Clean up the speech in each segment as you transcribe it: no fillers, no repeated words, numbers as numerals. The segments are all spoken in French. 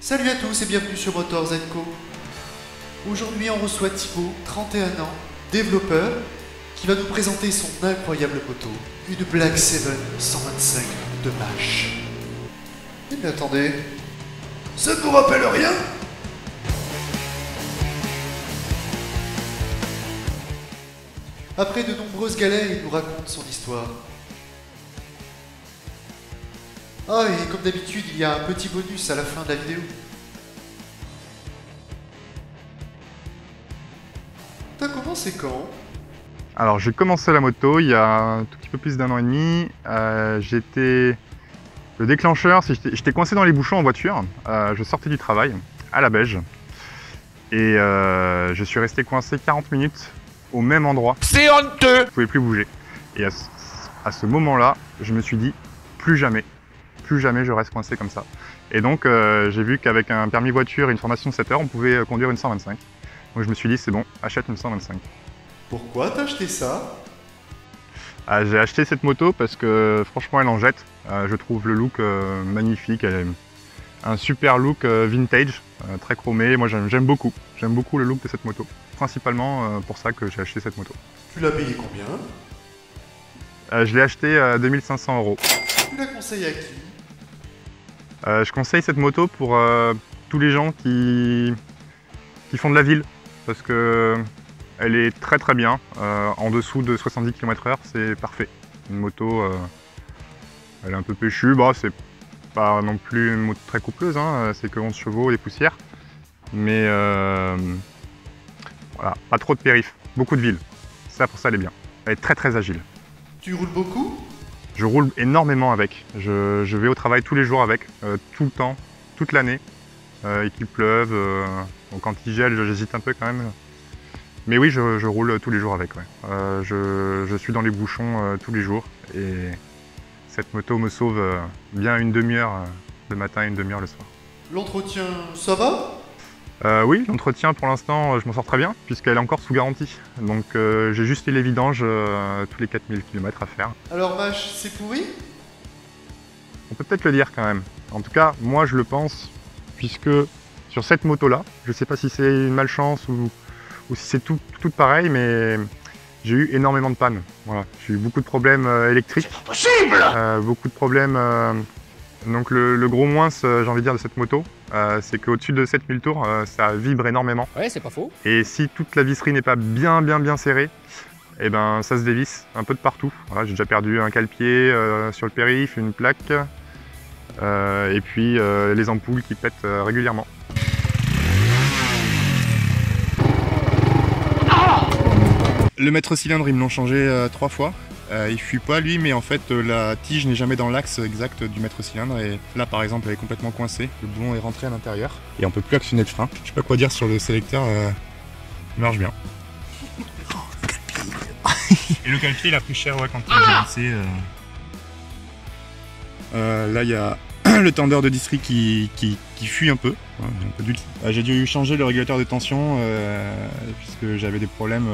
Salut à tous et bienvenue sur Motors & Co. Aujourd'hui on reçoit Thibaut, 31 ans, développeur, qui va nous présenter son incroyable moto, une Black 7 125 de Mash. Mais attendez, ça ne vous rappelle rien? Après de nombreuses galères, il nous raconte son histoire. Ah, et comme d'habitude, il y a un petit bonus à la fin de la vidéo. T'as commencé quand? Alors j'ai commencé la moto il y a un tout petit peu plus d'1 an et demi. J'étais le déclencheur, j'étais coincé dans les bouchons en voiture. Je sortais du travail à la Belge et je suis resté coincé 40 minutes au même endroit. C'est honteux! Je ne pouvais plus bouger. Et à ce moment-là, je me suis dit plus jamais je reste coincé comme ça. Et donc j'ai vu qu'avec un permis voiture et une formation de 7 heures, on pouvait conduire une 125. Donc je me suis dit c'est bon, achète une 125. Pourquoi t'as acheté ça? J'ai acheté cette moto parce que franchement elle en jette. Je trouve le look magnifique, elle a un super look vintage, très chromé. Moi j'aime beaucoup le look de cette moto. Principalement pour ça que j'ai acheté cette moto. Tu l'as payé combien? Je l'ai acheté à 2500 €. Tu la conseilles à qui? Je conseille cette moto pour tous les gens qui font de la ville parce que elle est très bien. En dessous de 70 km/h, c'est parfait. Une moto, elle est un peu péchue. Bon, c'est pas non plus une moto très coupleuse, hein. C'est que 11 chevaux et poussière. Mais voilà, pas trop de périph', beaucoup de ville. Ça, pour ça, elle est bien. Elle est très agile. Tu roules beaucoup? Je roule énormément avec. Je vais au travail tous les jours avec, tout le temps, toute l'année. Et qu'il pleuve, donc quand il gèle, j'hésite un peu quand même. Mais oui, je roule tous les jours avec. Ouais. Je suis dans les bouchons tous les jours et cette moto me sauve bien une demi-heure le matin et une demi-heure le soir. L'entretien, ça va? Oui, l'entretien pour l'instant, je m'en sors très bien puisqu'elle est encore sous garantie. Donc j'ai juste les vidanges tous les 4000 km à faire. Alors Mash, c'est pourri? On peut peut-être le dire quand même. En tout cas, moi je le pense, puisque sur cette moto-là, je ne sais pas si c'est une malchance ou si c'est tout pareil, mais j'ai eu énormément de pannes. Voilà. J'ai eu beaucoup de problèmes électriques. C'est pas possible! Beaucoup de problèmes. Donc le gros moins, j'ai envie de dire, de cette moto, c'est qu'au-dessus de 7000 tours, ça vibre énormément. Ouais, c'est pas faux. Et si toute la visserie n'est pas bien serrée, et ben ça se dévisse un peu de partout. Voilà, j'ai déjà perdu un cale-pied sur le périph', une plaque, et puis les ampoules qui pètent régulièrement. Le maître cylindre, ils me l'ont changé 3 fois. Il fuit pas lui, mais en fait la tige n'est jamais dans l'axe exact du maître cylindre. Et là par exemple, elle est complètement coincée. Le boulon est rentré à l'intérieur et on peut plus actionner le frein. Je sais pas quoi dire sur le sélecteur, il marche bien. Et le cale-pied il a pris cher quand il a lancé. Là il y a le tendeur de distri qui fuit un peu. J'ai dû changer le régulateur de tension puisque j'avais des problèmes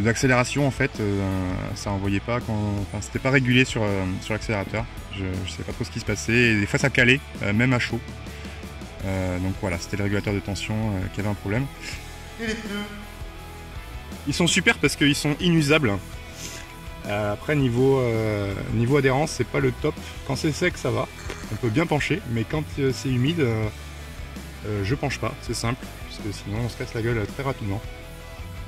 d'accélération en fait. Ça envoyait pas enfin, c'était pas régulé sur l'accélérateur. Je sais pas trop ce qui se passait et des fois ça calait, même à chaud. Donc voilà, c'était le régulateur de tension qui avait un problème. Et les pneus? Ils sont super parce qu'ils sont inusables. Après niveau adhérence, c'est pas le top. Quand c'est sec ça va, on peut bien pencher, mais quand c'est humide, je penche pas, c'est simple, puisque sinon on se casse la gueule très rapidement.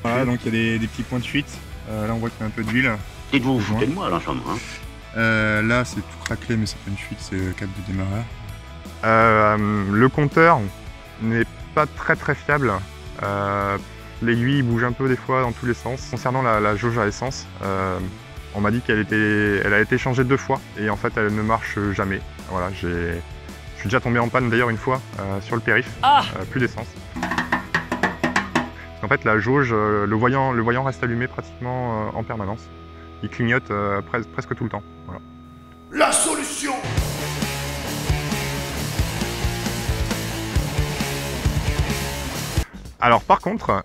Voilà, donc il y a des petits points de fuite. Là on voit qu'il y a un peu d'huile. Dites-vous, vous foutez de moi là, en ce moment, hein? Là c'est tout craquelé, mais c'est pas une fuite, c'est le câble de démarreur. Le compteur n'est pas très fiable. L'aiguille bouge un peu des fois dans tous les sens. Concernant la jauge à essence, on m'a dit qu'elle a été changée 2 fois et en fait elle ne marche jamais. Voilà, je suis déjà tombé en panne d'ailleurs une fois sur le périph', plus d'essence. En fait la jauge, le voyant reste allumé pratiquement en permanence. Il clignote presque tout le temps. Voilà. La solution! Alors par contre,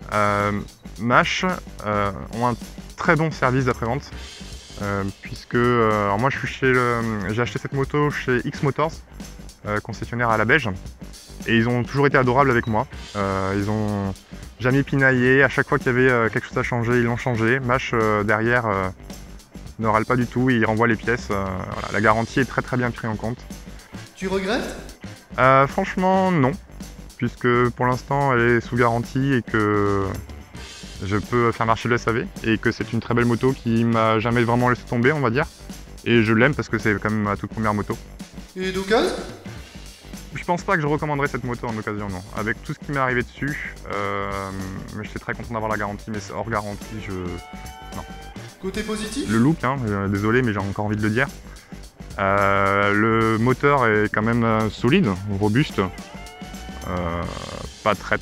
Mash ont un très bon service d'après-vente puisque alors moi j'ai acheté cette moto chez X Motors concessionnaire à la Belge. Et ils ont toujours été adorables avec moi. Ils ont jamais pinaillé. À chaque fois qu'il y avait quelque chose à changer, ils l'ont changé. Mash derrière ne râle pas du tout, il renvoie les pièces. Voilà. La garantie est très bien prise en compte. Tu regrettes? Franchement, non. Puisque pour l'instant, elle est sous garantie et que je peux faire marcher le SAV. Et que c'est une très belle moto qui m'a jamais vraiment laissé tomber, on va dire. Et je l'aime parce que c'est quand même ma toute première moto. Et d'occasion? Je pense pas que je recommanderais cette moto en occasion, non. Avec tout ce qui m'est arrivé dessus, mais j'étais très content d'avoir la garantie, mais c'est hors garantie, non. Côté positif? Le look, hein, désolé, mais j'ai encore envie de le dire. Le moteur est quand même solide, robuste. Pas très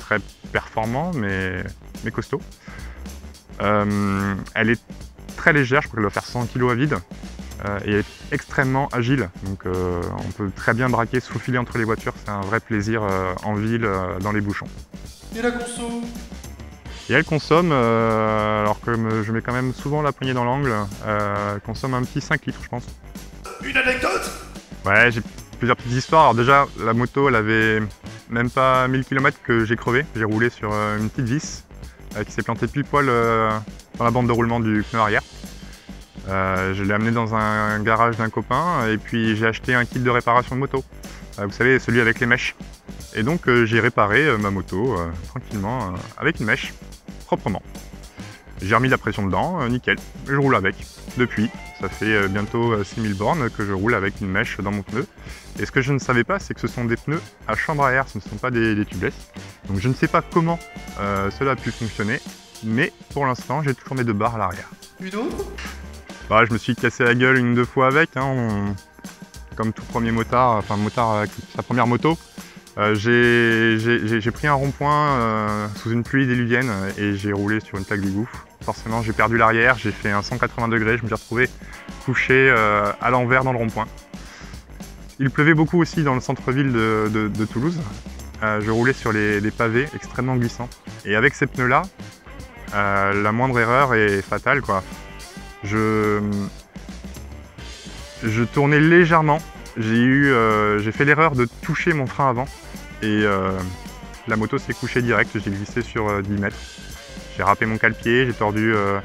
performant, mais costaud. Elle est très légère, je crois qu'elle doit faire 100 kg à vide. Et elle est extrêmement agile, donc on peut très bien braquer, se faufiler entre les voitures, c'est un vrai plaisir en ville, dans les bouchons. Et la conso? Et elle consomme, alors que je mets quand même souvent la poignée dans l'angle, elle consomme un petit 5 litres je pense. Une anecdote? Ouais, j'ai plusieurs petites histoires. Alors déjà, la moto elle avait même pas 1000 km que j'ai crevé, j'ai roulé sur une petite vis qui s'est plantée pile poil dans la bande de roulement du pneu arrière. Je l'ai amené dans un garage d'un copain et puis j'ai acheté un kit de réparation de moto. Vous savez, celui avec les mèches. Et donc j'ai réparé ma moto tranquillement avec une mèche, proprement. J'ai remis la pression dedans, nickel, et je roule avec. Depuis, ça fait bientôt 6000 bornes que je roule avec une mèche dans mon pneu. Et ce que je ne savais pas, c'est que ce sont des pneus à chambre à air, ce ne sont pas des tubeless. Donc je ne sais pas comment cela a pu fonctionner, mais pour l'instant j'ai toujours mes 2 barres à l'arrière. Une autre? Bah, je me suis cassé la gueule 1 ou 2 fois avec, hein, comme tout premier motard, enfin motard avec sa première moto. J'ai pris un rond-point sous une pluie diluvienne et j'ai roulé sur une plaque d'égout. Forcément j'ai perdu l'arrière, j'ai fait un 180 degrés, je me suis retrouvé couché à l'envers dans le rond-point. Il pleuvait beaucoup aussi dans le centre-ville de Toulouse. Je roulais sur les pavés extrêmement glissants. Et avec ces pneus-là, la moindre erreur est fatale, quoi. Je tournais légèrement, j'ai fait l'erreur de toucher mon frein avant et la moto s'est couchée direct, j'ai glissé sur 10 mètres. J'ai râpé mon cale-pied, j'ai tordu un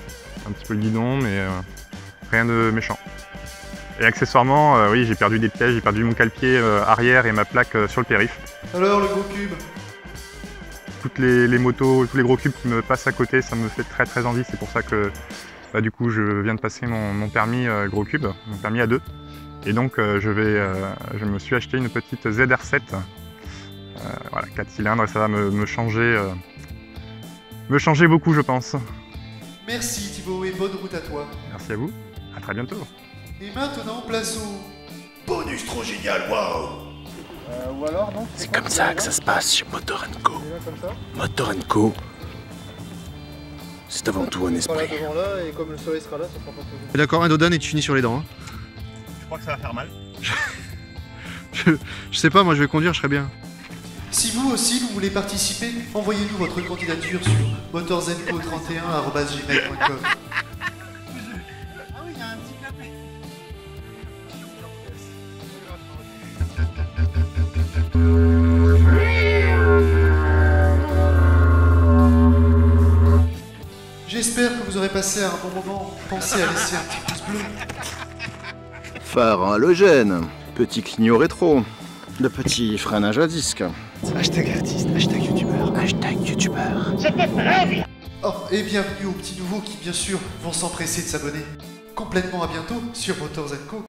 petit peu le guidon, mais rien de méchant. Et accessoirement, oui, j'ai perdu des pièges, j'ai perdu mon cale-pied arrière et ma plaque sur le périph'. Alors le gros cube? Toutes les motos, tous les gros cubes qui me passent à côté, ça me fait très envie, c'est pour ça que du coup, je viens de passer mon permis gros cube, mon permis A2. Et donc, je me suis acheté une petite ZR7, voilà, 4 cylindres, et ça va me changer beaucoup, je pense. Merci Thibaut et bonne route à toi. Merci à vous, à très bientôt. Et maintenant, place au bonus trop génial, waouh! Ou alors, non? C'est comme ça que ça se passe chez Motor & Co. Motor & Co, c'est avant tout un esprit. Là, et comme le soleil sera là, ça sera pas possible. D'accord, un dodan et tu finis sur les dents. Hein. Je crois que ça va faire mal. Je sais pas, moi je vais conduire, je serai bien. Si vous aussi vous voulez participer, envoyez-nous votre candidature sur motorzenco31@gmail.com. Ah oui, il y a un petit clapet. J'espère que vous aurez passé un bon moment. Pensez à laisser un petit pouce bleu. Phare halogène, petit clignot rétro, le petit freinage à disque. Hashtag artiste, hashtag youtubeur, hashtag youtubeur. Oh, et bienvenue aux petits nouveaux qui, bien sûr, vont s'empresser de s'abonner. Complètement à bientôt sur Motor & Co.